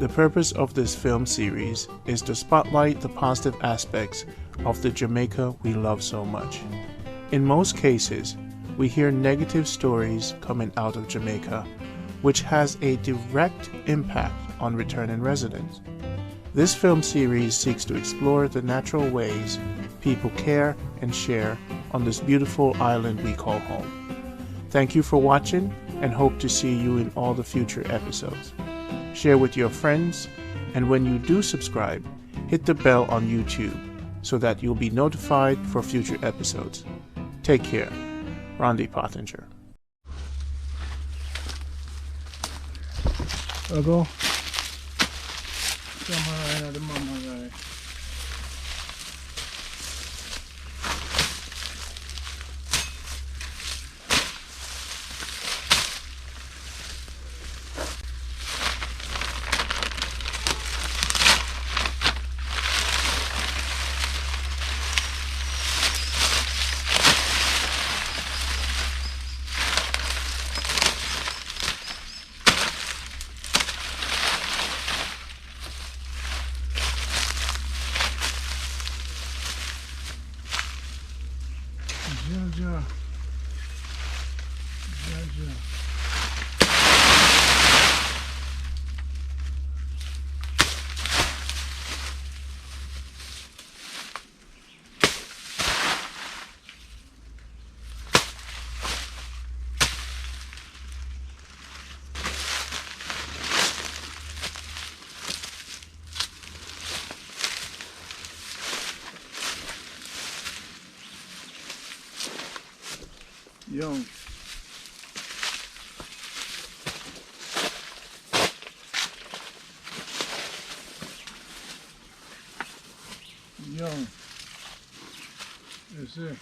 The purpose of this film series is to spotlight the positive aspects of the Jamaica we love so much. In most cases, we hear negative stories coming out of Jamaica, which has a direct impact on returning residents. This film series seeks to explore the natural ways people care and share on this beautiful island we call home. Thank you for watching and hope to see you in all the future episodes. Share with your friends, and when you do subscribe, hit the bell on YouTube so that you'll be notified for future episodes. Take care. Randy Pottinger. I'll go. Come on, the mama guy. Ja. Young. Young. That's it.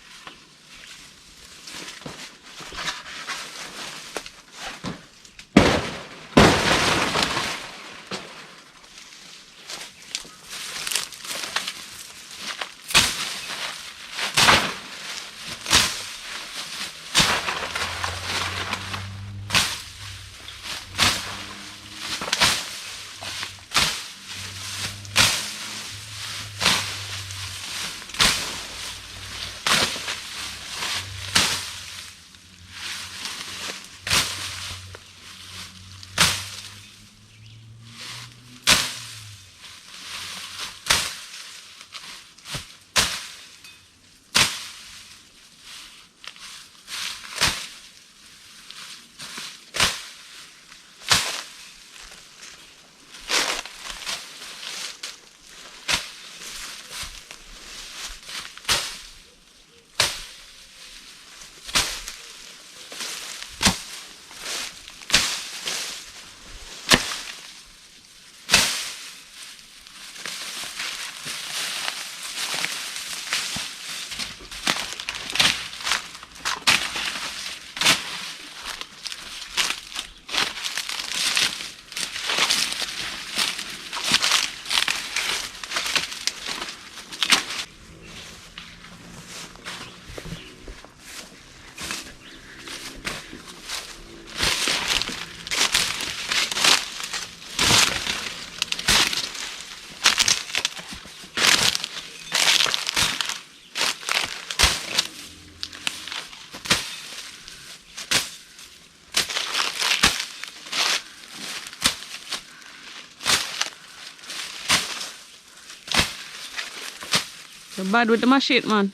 You're bad with the machete, man.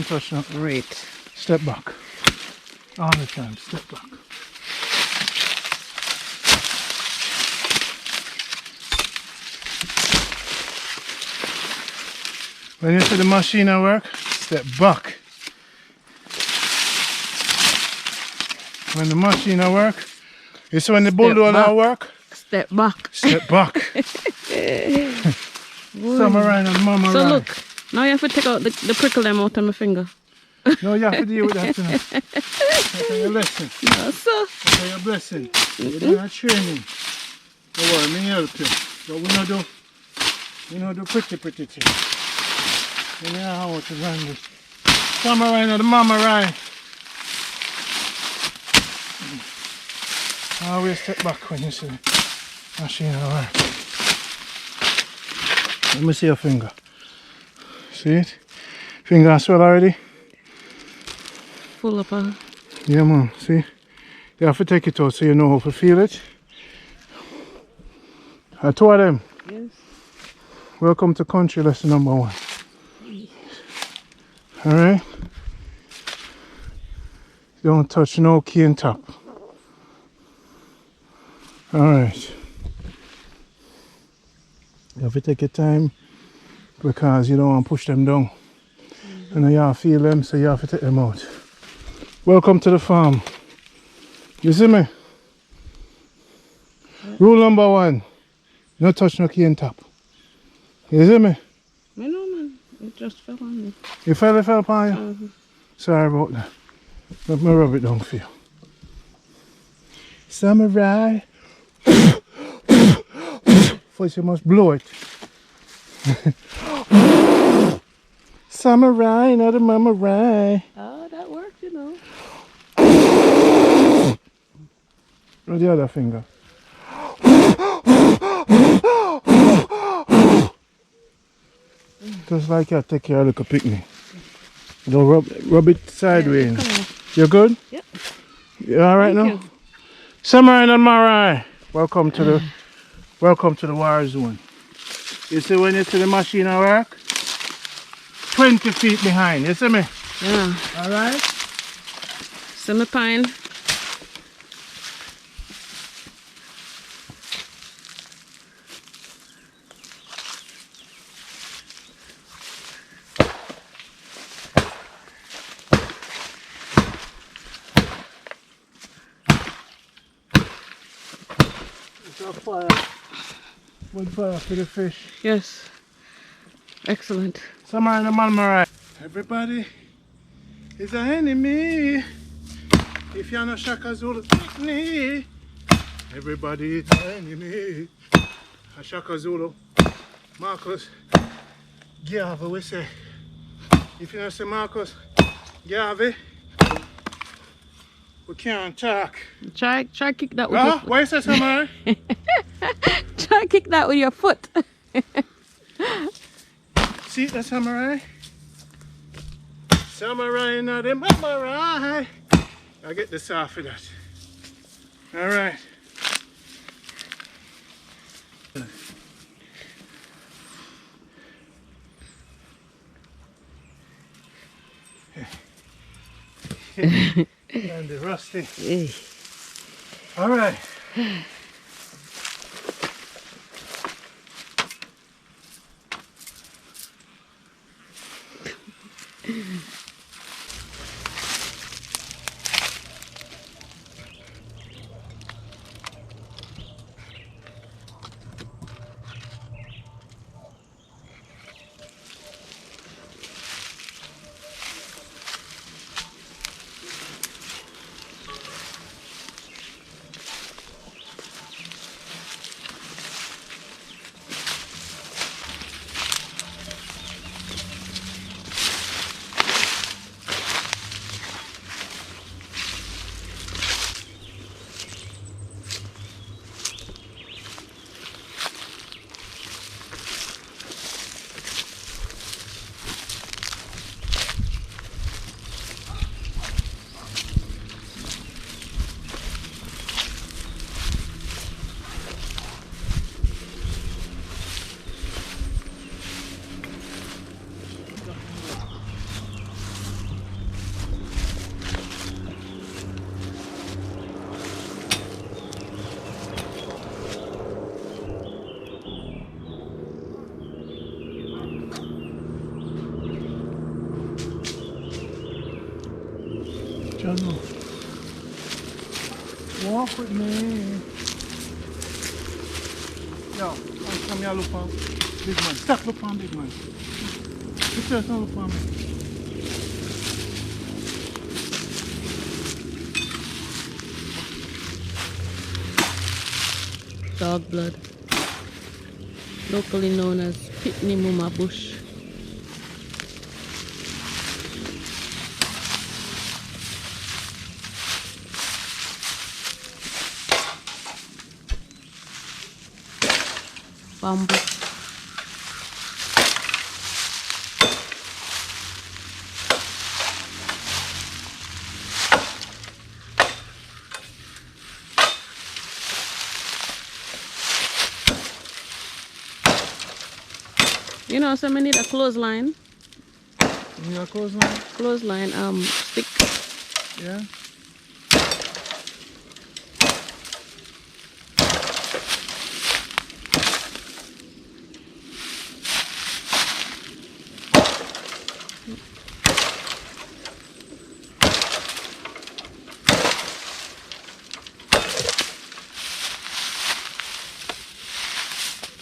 touch now. Great. Step back. All the time, step back. When you see the machine at work, step back. When the machine at work, you see when the bulldozer at work, Step back. step back. Summer ride and mama So ride. look, now you have to take out the prickle them out of my finger. No, you have to deal with that tonight. That's your lesson. No, so. That's your blessing. You're doing a training. Don't worry, me help you. But we don't do pretty things. You know how to run this. Summer ride and the mama ride. Always step back when you see the machine at work. Let me see your finger. See it? Finger swell already? Full up. Yeah, man. See? You have to take it out so you know how to feel it. Two of them. Yes. Welcome to country lesson number 1. Alright? Don't touch no cane top. Alright. You have to take your time because you don't want to push them down. And you have to feel them, so you have to take them out. Welcome to the farm. You see me? Rule number 1. No touch no cane top. You see me? I know, man. It just fell on me. You fell upon you? Sorry about that. Let me rub it down for you. Samurai. First you must blow it. Samurai, not a mama rye. Oh, that worked, you know. With the other finger. Just like you take your little picnic. Don't rub it sideways. Yeah, You good? Yep. You alright now? You. Samurai and Marai. Welcome to the war zone. You see when you see the machine at work? 20 feet behind, you see me? Yeah. Alright? Semi-pine. It's a fire. Wood fire for the fish. Yes. Excellent. Samurai and the Marai. Everybody is an enemy. If you're not Shaka Zulu, me. Everybody is an enemy. A Shaka Zulu. Marcus, Giave, we say. If you don't say Marcus, Giave, we can't talk. Try kick that with your foot. Why is that, Samurai? Try kick that with your foot. See the Samurai? Samurai, not the Marai. I get the saw for that. Alright. And the rusty. Alright. Shadow. Walk with me. Yo, come here, look on big man. Stop, look on big man. Look here, look on me. Dog blood. Locally known as Pitney Muma Bush. Bamboo. You know, so I need a clothesline. You need a clothesline? Clothesline, stick. Yeah.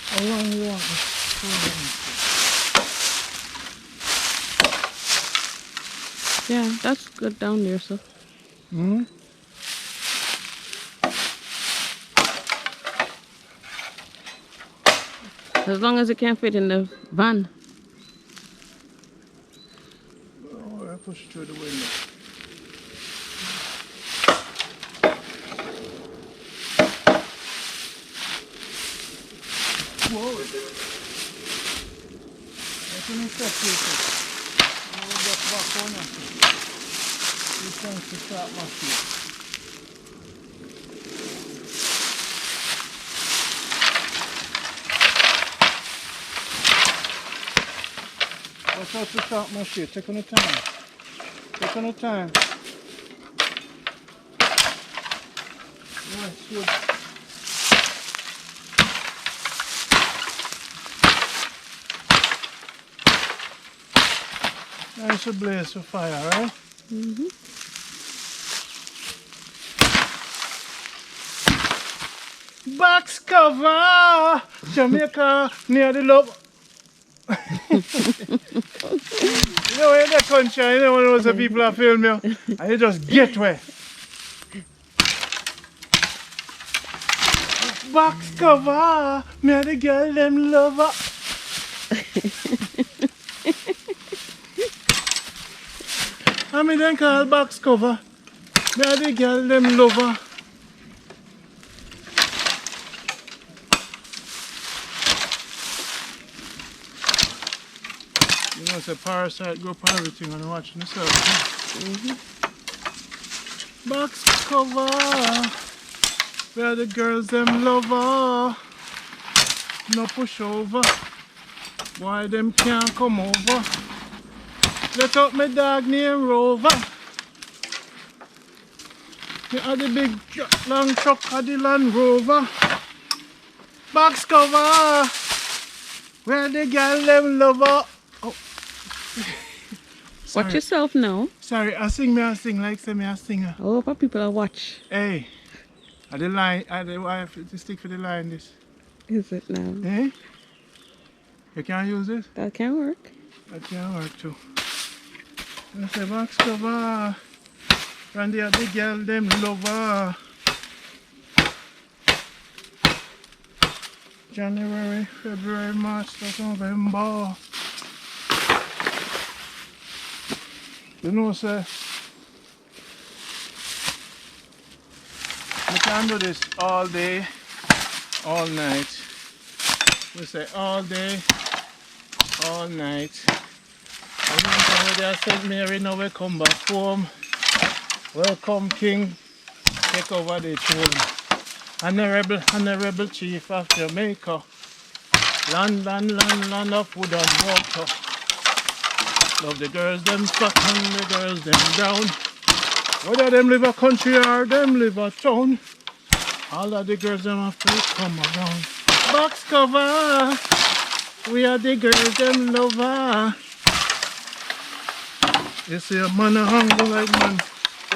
How long you want this? Yeah, that's good down there, so. Hmm? As long as it can fit in the van. Oh, I push through the window. Whoa! I can stop this. I'll get back on it. This one's to start my feet. What's up to start my shit? Take on the time. Take on the time. Nice, good. Nice blaze of fire, right? Mm-hmm. Box cover! Jamaica near the love. You know, in the country, you know, when those people are filming you, and you just get where. Box cover! Me and the girl, them lover. I mean, then call box cover. Me and the girl, them lover. You know, it's a parasite group and everything, and I'm watching myself. Box cover. Where the girls, them lover. No push over. Why them can't come over? Let up my dog named Rover. Me had the big long truck of the Land Rover. Box cover. Where the girl them lover. Oh. Watch yourself now. Sorry, I sing like say me a singer. Oh, for people to watch. Hey, I the line, I have to stick for the line this. Is it now? Eh? You can't use it? That can work. That can work too. I say box cover. And the other girl them lover. January, February, March, that's November. You know, sir, we can do this all day, all night. We say all day, all night. And then they are St. Mary, now we come back home. Welcome, King. Take over the throne. Honorable Chief of Jamaica. Land of wood and water. Love the girls, them fat and the girls, them brown. Whether them live a country or them live a town. All of the girls, them have to come around. Box cover. We are the girls, them lover. You see a man a hungry like man.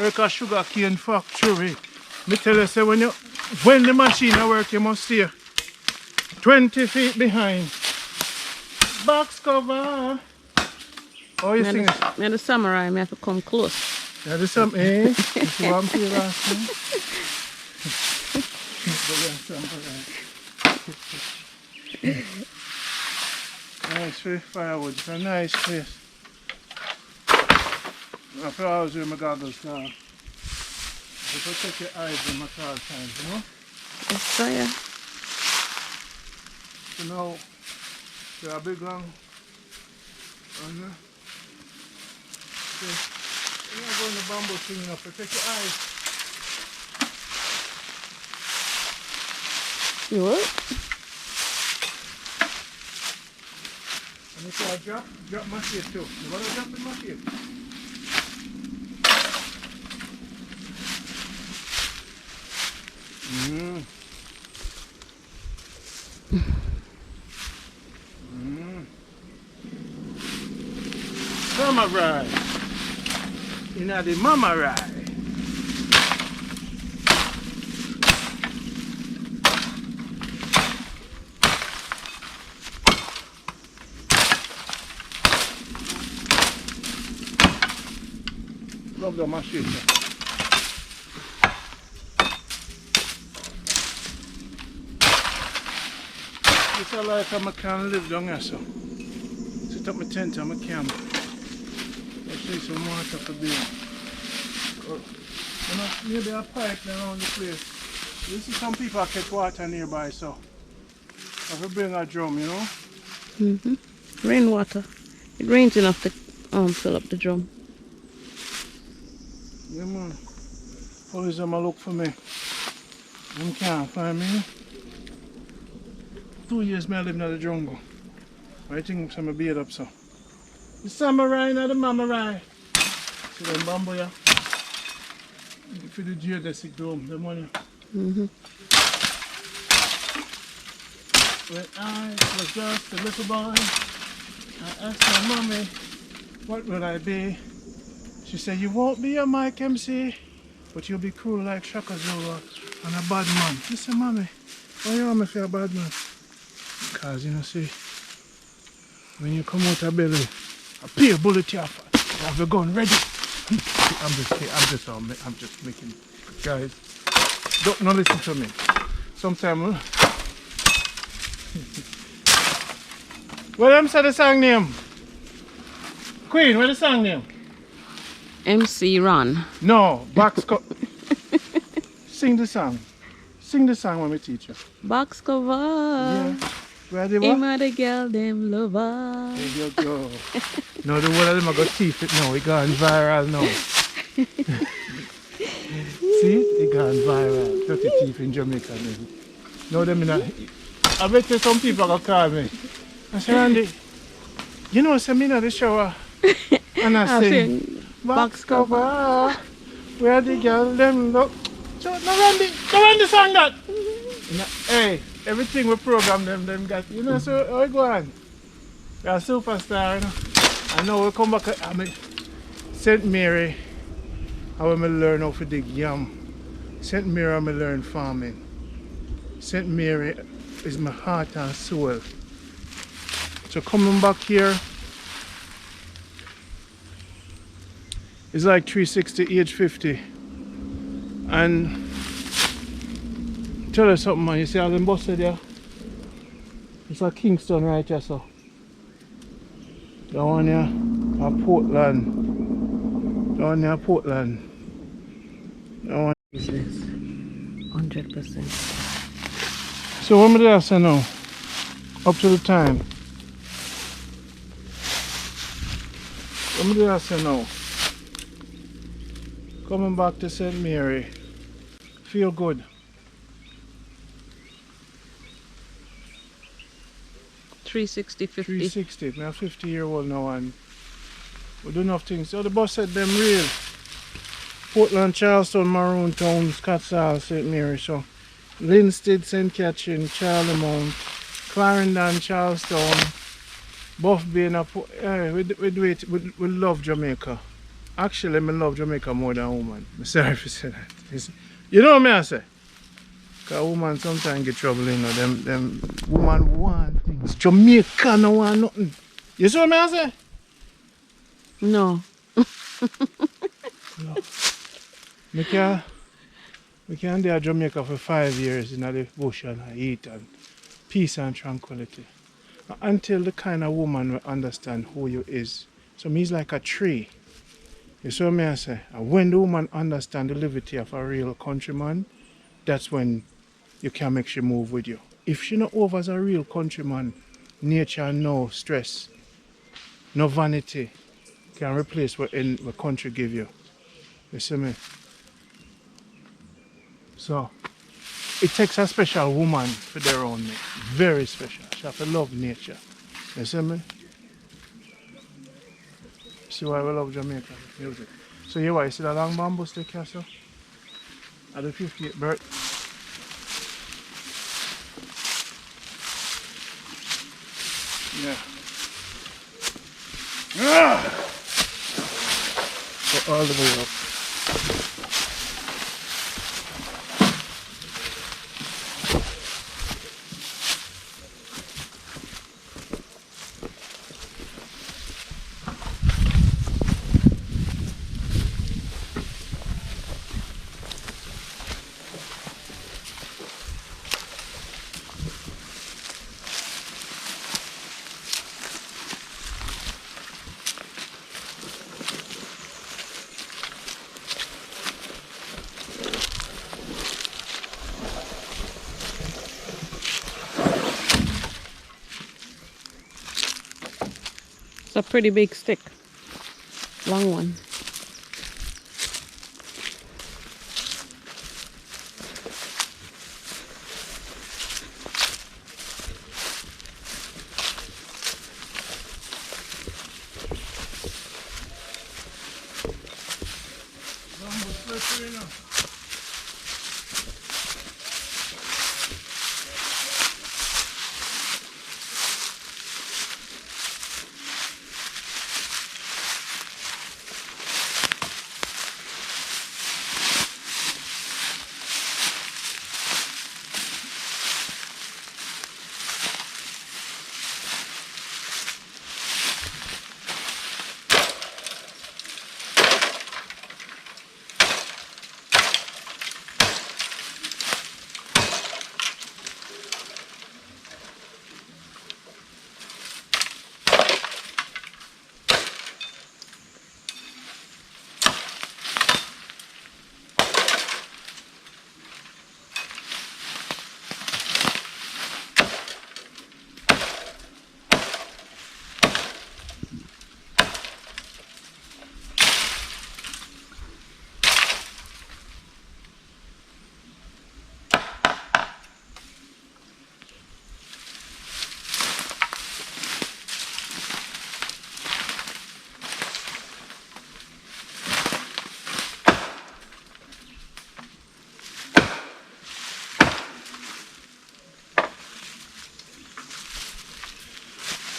work a sugar cane factory. Me tell you, say when the machine work, you must stay 20 feet behind. Box cover. Oh, you sing it? Me the samurai, me have to come close. Yeah, this some this is what I'm saying last time. Nice firewood, it's a nice place. After I was with my goggles now. You can check your eyes in my car times, you know? Yes, sir. So now, you're a big long. Okay. You're not going to bamboo thing enough, so take your eyes. You what? And if I drop my shade too. You want to drop in my shade? Summer ride. You know the mama ride. Love the machine. It's a like I can live down here, so. Set up my tent on my camp. Let's see some water for beer. You know, maybe a pipe around the place. You see some people catch water nearby, so I have to bring a drum, you know? Rainwater. It rains enough to fill up the drum. Yeah, man. Always them a look for me. Them can't find me. 2 years me I live in the jungle. I think I'm beat up so. The samurai and the mama ride. See them bamboo ya? For the geodesic dome, the money. When I was just a little boy, I asked my mommy, what will I be? She said, you won't be a Mike MC, but you'll be cool like Shaka Zulu and a bad man. I said, mommy, why you want me to be a bad man? Because, you know, see, when you come out of belly, a pure bullet you have your gun ready. I'm just making, guys, don't listen to me. Sometimes, what them say the song name? Queen, what the song name? MC Ron. No, box sing the song. Sing the song when we teach you. Box cover. Yeah. Ready, what? Him and the girl, them lover. There you go. No, the one of them are got teeth it now. It gone viral now. See? It gone viral. 30 teeth in Jamaica now. No, them in a... I bet you some people are going to call me. I say, Randy, you know, say me in the shower. And I sing, box cover. Where the girl, them look. So, no, Randy, song that. Hey. Everything we program them got, you know, so how it go on? You're a superstar, you know. I know we come back, I mean, St. Mary, I will learn how to dig yam. St. Mary, I will learn farming. St. Mary is my heart and soul. So coming back here, it's like 360, age 50. And tell us something, man. You see all them buses there? It's a Kingston right here, so. Down here, a Portland. Down here, Portland. Down Business. 100%. So what am I there say now? Up to the time. What am I there say now? Coming back to St. Mary. Feel good. 360, 50. 360. I'm 50-year-old now and we do enough things. So the bus said them real. Portland, Charleston, Maroon Town, Scottsdale, St. Mary. So Linstead, St. Catherine, Charlemont, Clarendon, Charlestown, Buff Bay. We love Jamaica. Actually, I love Jamaica more than woman. I'm sorry if you say that. You know what I say? Because woman sometimes get trouble, you know. Them woman want things. Jamaica no want nothing. You see what I say? No. No. We can do Jamaica for 5 years in the bush and eat and peace and tranquility. Until the kind of woman will understand who you is. So me's like a tree. You see what I say? And when the woman understand the liberty of a real countryman, that's when you can make she move with you. If she not over as a real countryman, nature no stress, no vanity can replace what country give you. You see me? So it takes a special woman for their own me. Very special. She have to love nature. You see me? See why we love Jamaica music. So you see the long bamboo stick here, so? At the 58th birth. Yeah. Go all the way up. It's a pretty big stick. Long one.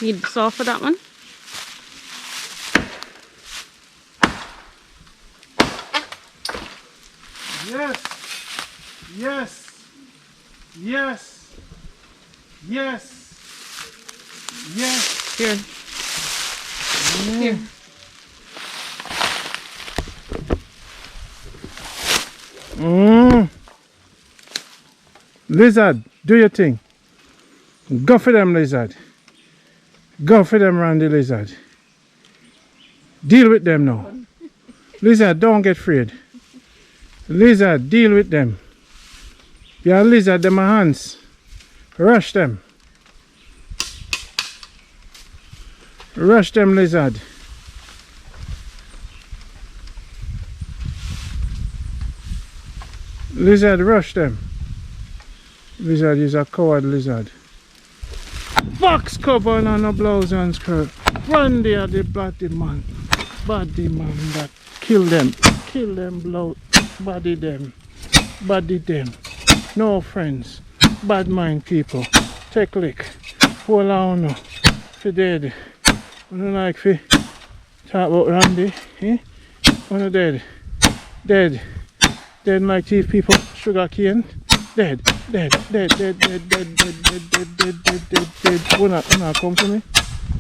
Need saw for that one? Yes, yes, yes, yes, yes. Here. Here. Lizard, do your thing. Go for them, lizard. Go for them, Randy lizard. Deal with them now. Lizard, don't get afraid. Lizard, deal with them. You're a lizard, them are hands. Rush them. Rush them, lizard. Lizard, rush them. Lizard is a coward lizard. Fox cover on a blouse and skirt. Randy are the body man. Body man that kill them. Kill them, blow. Body them. Body them. No friends. Bad mind people. Take lick. Hold on now. If you dead. I don't like to talk about Randy. Eh? One of dead. Dead. Dead like thief people. Sugar cane. Dead. Dead. Dead. Dead. Dead. Dead. Dead. Dead. Dead. Dead. Dead. Dead. Dead. Wanna come to me?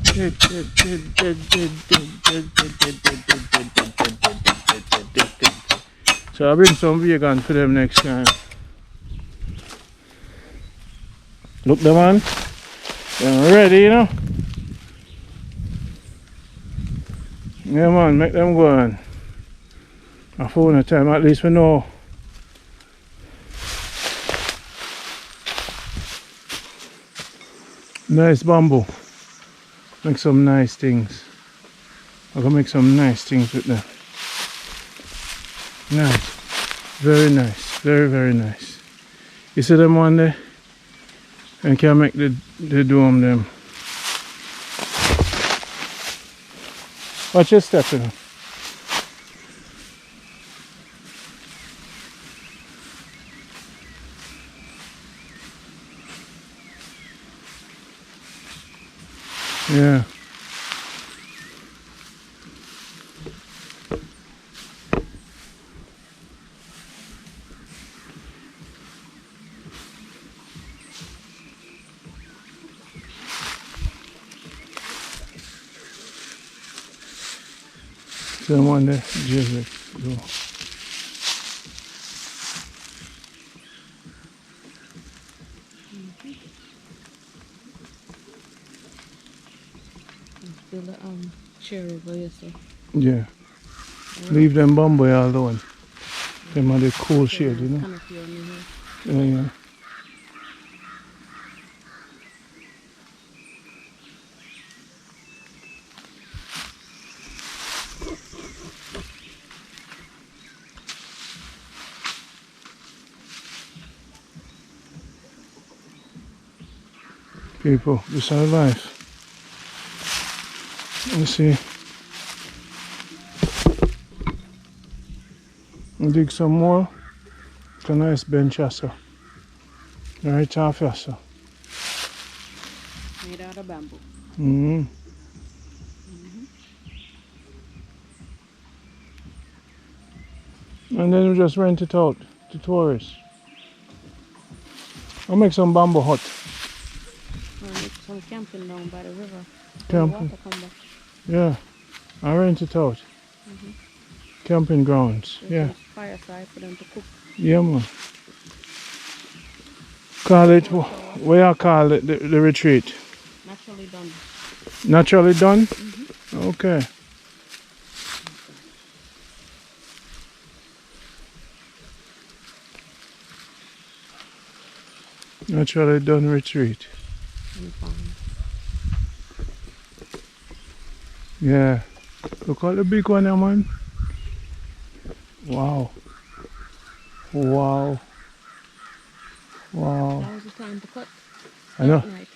Dead. Dead. Dead. Dead. Dead. Dead. Dead. Dead. Dead. Dead. Dead. Dead. Dead. Dead. Dead. So I'll bring some vegan for them next time. Look them on. They're ready, you know. Yeah man, make them go on. A phone a time, at least we know. Nice bamboo. Make some nice things. I can make some nice things with them. Nice. Very nice. Very, very nice. You see them one there? And can make the dome them. Watch your step, you know. Yeah. Someone there, Jesus. Go. Still the chair over here, so. Yeah. Leave them bamboo alone. Them are the cool shade, you know. Yeah, yeah. People, this is our life. Let's see. I'll dig some more. It's a nice bench also. Right off also. Made out of bamboo. Mm-hmm. And then we just rent it out to tourists. I'll make some bamboo hut. I'll make some camping down by the river. Camping. The water come back. Yeah. I'll rent it out. Camping grounds. There's Yeah. fireside for them to cook. Yeah, man. Call it, what you call it, the retreat? Naturally done. Naturally done? Okay. Naturally done retreat. Yeah. Look at the big one there, man. Wow. Wow. Wow. Now is the time to cut. I know. Night.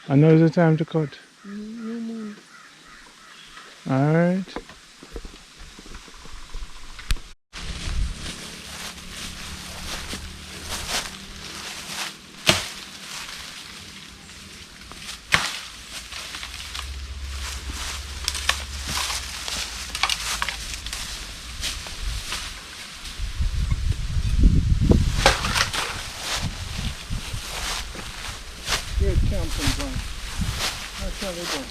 I know it's the time to cut. New moon. Alright. Great camping ground. Naturally done.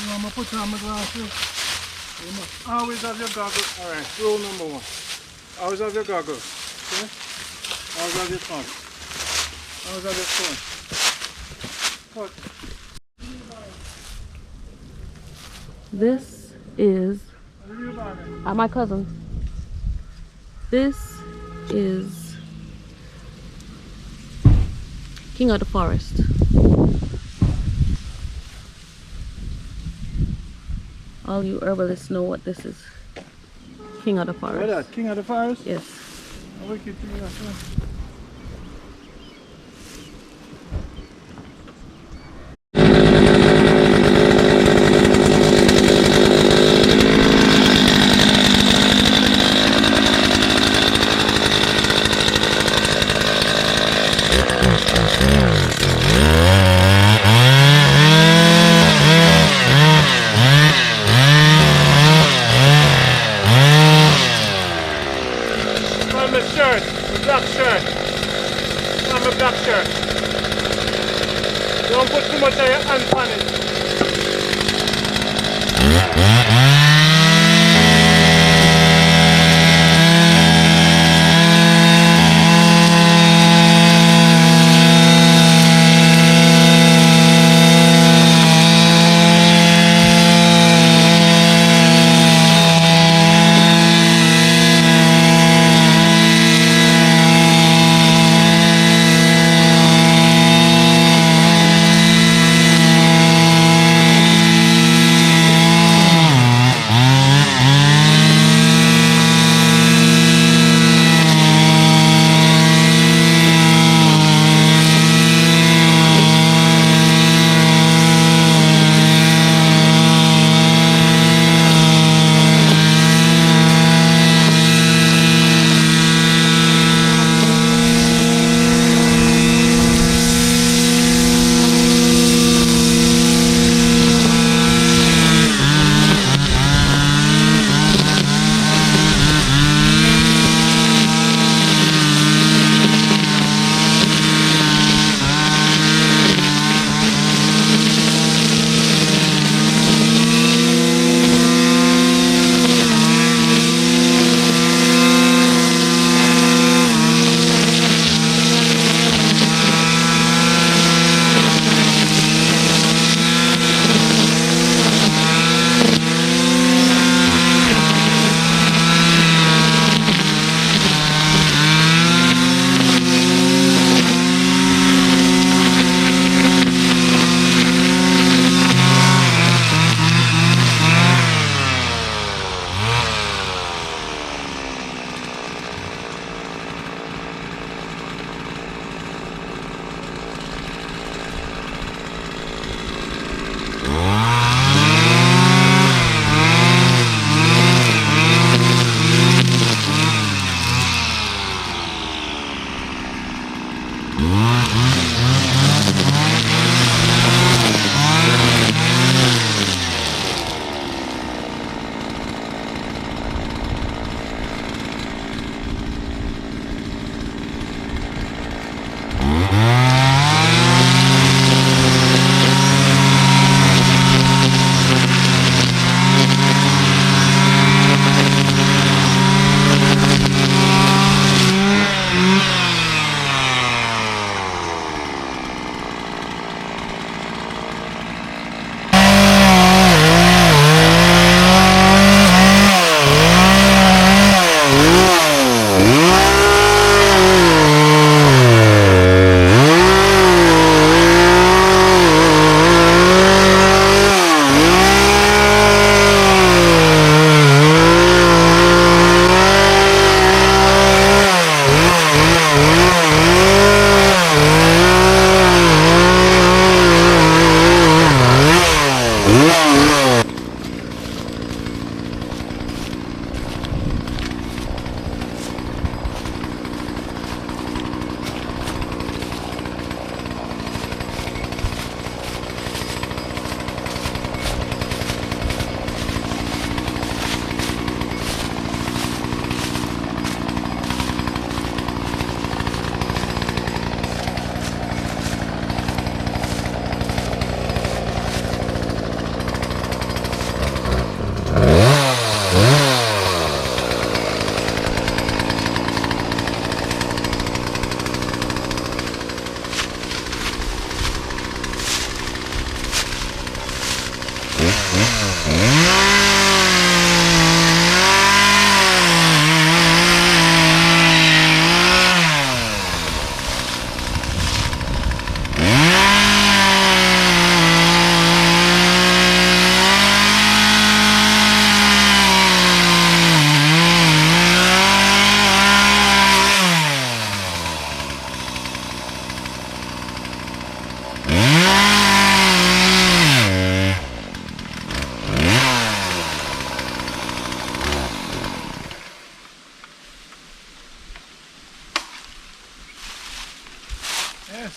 I'm going to put on my glasses. You must always have your goggles. Alright, rule number one. Always have your goggles. Okay? Always have your phone. Always have your phone. Cut. This is my cousin. This is King of the Forest. All you herbalists know what this is. King of the Forest. What that? King of the Forest? Yes. I will keep doing that. Find my shirt, the black shirt. Find my black shirt. Don't put too much of your hands on it.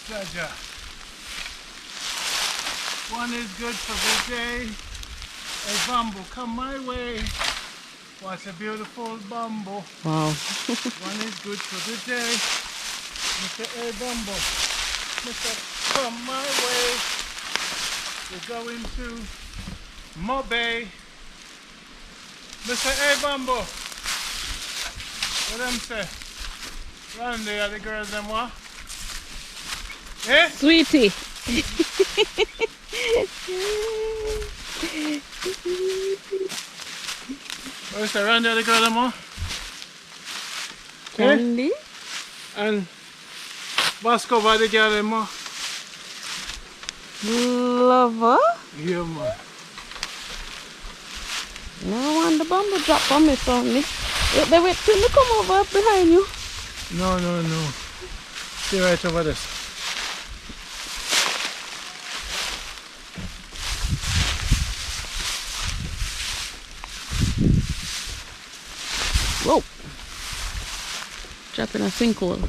Jaja. One is good for the day. A bamboo come my way. What a beautiful bamboo. Wow. One is good for the day. Mr. A bamboo. Mr. Come my way. We're going to Mobe. Mr. A bamboo. What them say? Round there the girls them what? Eh? Sweetie. Where's the round there the girls them what? Candy. And Vasco by the girl them what? Lover. Yeah man. Now I want the bamboo drop on me, so me. They wait till me come over behind you. No, no, no. Stay right over this. Whoa. Trapped in a sinkhole.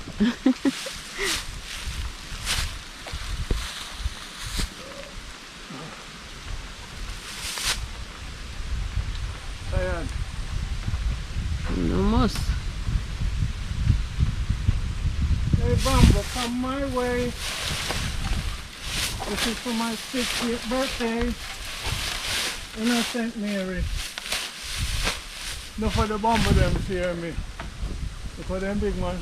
Tired. No muss. Hey bamboo, come my way. This is for my 60th birthday in St. Mary. Look for the bamboo them fear me. Look for them big man.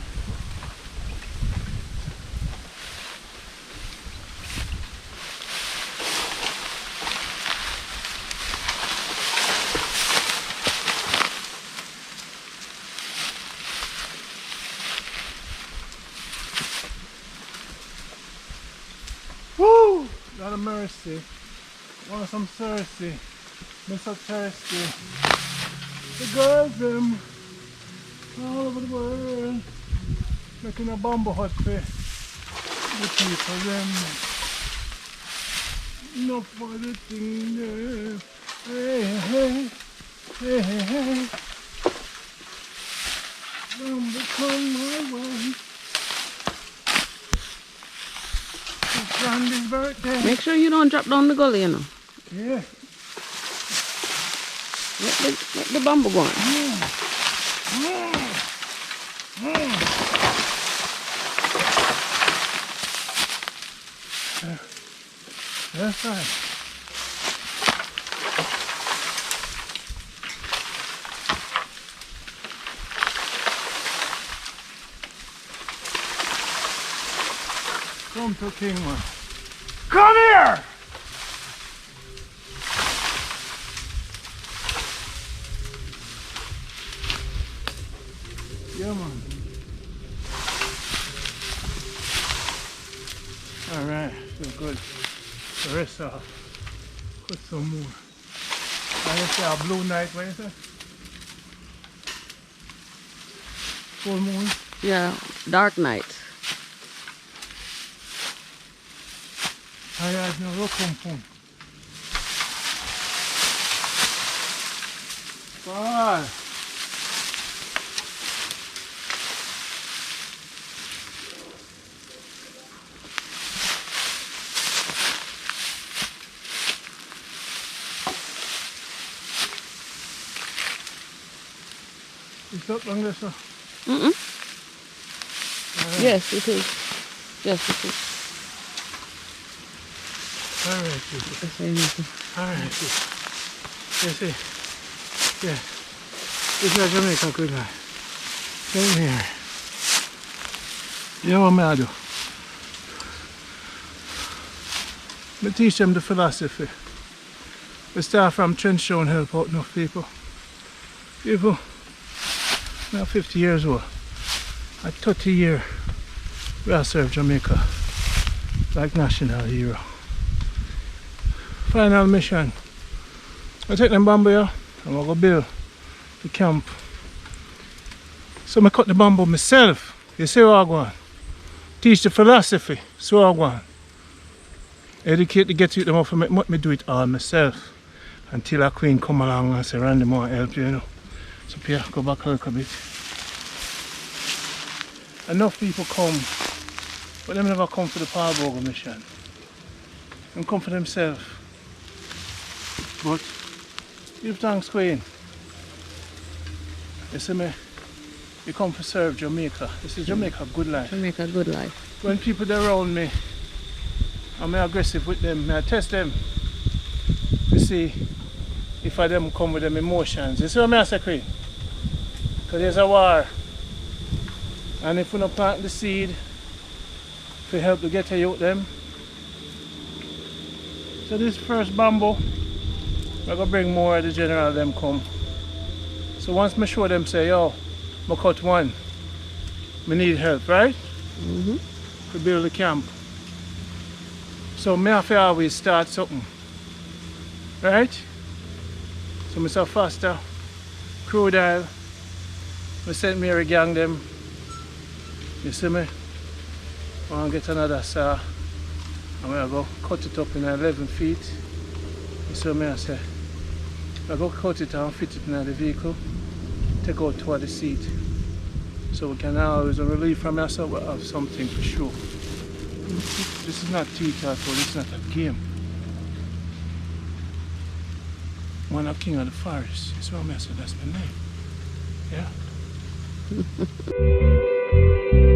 Woo! Lot of mercy. Want some thirsty. Me so thirsty. The girls them all over the world making a bamboo hut for the people them. Enough for the thing there. Hey, hey, hey, hey, hey. Bamboo come my way. Randy's birthday. Make sure you don't drop down the gully, you know. Yeah. Let the bamboo go on. That's right. Come to King one. Come here! Yeah, man. All right, feel good. The rest off. Put some more. I say a blue night, what is it? Full moon. Yeah, dark night. I had no rock on. Bye. It's up long this, sir. Yes, it is. Yes, it is. All right, sister. All right, sister. Yes, see. Yeah. This is a Jamaican good night. Same here. You know what I do? I teach them the philosophy. We start from trench show and help out enough people. People, now 50 years old. At 30 years, we have served Jamaica like national hero. Final mission. I take them bamboo here and we'll go build the camp. So I cut the bamboo myself. You see what I go on? Teach the philosophy. So I go on. Educate the get them off and make me do it all myself. Until a queen come along and say, Randy, more help you, you know. So Pierre, go back a little bit. Enough people come But them never come for the Parbogo mission. Them come for themselves. But give thanks, Queen. You see me? You come to serve Jamaica. This is Jamaica good life. Jamaica good life. When people are around me, I'm aggressive with them. I test them to see if I them come with them emotions. You see what I say, Queen? Because there's a war. And if we don't plant the seed to help to get out them. So this first bamboo, we're going to bring more of the general them come. So once I show them say, yo, I cut one, I need help, right? To build the camp. So I have to always start something, right? So I say faster, crude oil, I sent Mary gang them, you see me? I want to get another saw, and I go cut it up in 11 feet, you see me, I say, I go cut it and fit it in the vehicle, take out toward the seat. So we can always relieve from ourselves, we have something for sure. This is not tea-talk, this is not a game. One of king of the forest, you see what I say, that's my name. Yeah?